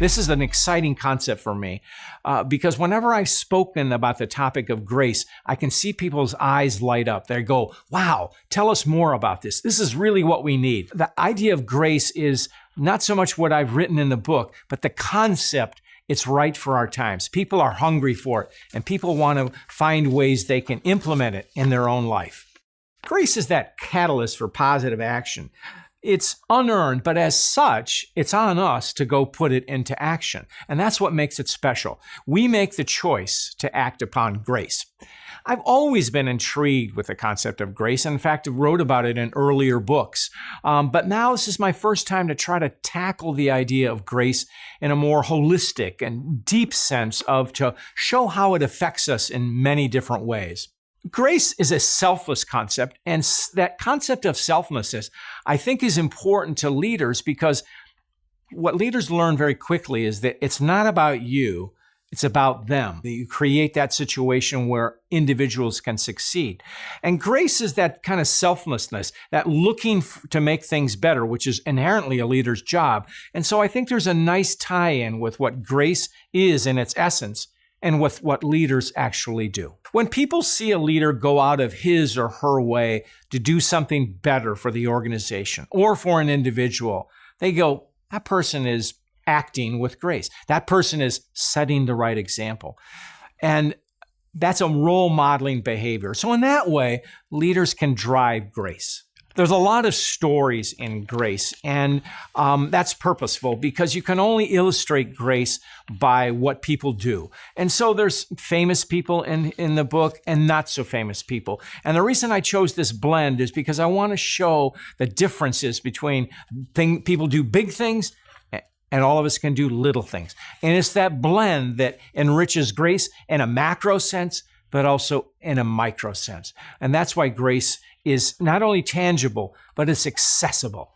This is an exciting concept for me because whenever I've spoken about the topic of grace, I can see people's eyes light up. They go, wow, tell us more about this. This is really what we need. The idea of grace is not so much what I've written in the book, but the concept. It's right for our times. People are hungry for it, and people want to find ways they can implement it in their own life. Grace is that catalyst for positive action. It's unearned, but as such, it's on us to go put it into action. And that's what makes it special. We make the choice to act upon grace. I've always been intrigued with the concept of grace. In fact, I wrote about it in earlier books. But now this is my first time to try to tackle the idea of grace in a more holistic and deep sense to show how it affects us in many different ways. Grace is a selfless concept, and that concept of selflessness, I think, is important to leaders because what leaders learn very quickly is that it's not about you, it's about them. You create that situation where individuals can succeed. And grace is that kind of selflessness, that looking to make things better, which is inherently a leader's job. And so I think there's a nice tie-in with what grace is in its essence and with what leaders actually do. When people see a leader go out of his or her way to do something better for the organization or for an individual, they go, that person is acting with grace. That person is setting the right example. And that's a role modeling behavior. So in that way, leaders can drive grace. There's a lot of stories in grace, and that's purposeful because you can only illustrate grace by what people do. And so there's famous people in the book and not so famous people. And the reason I chose this blend is because I want to show the differences between people do big things and all of us can do little things. And it's that blend that enriches grace in a macro sense, but also in a micro sense. And that's why grace is not only tangible, but it's accessible.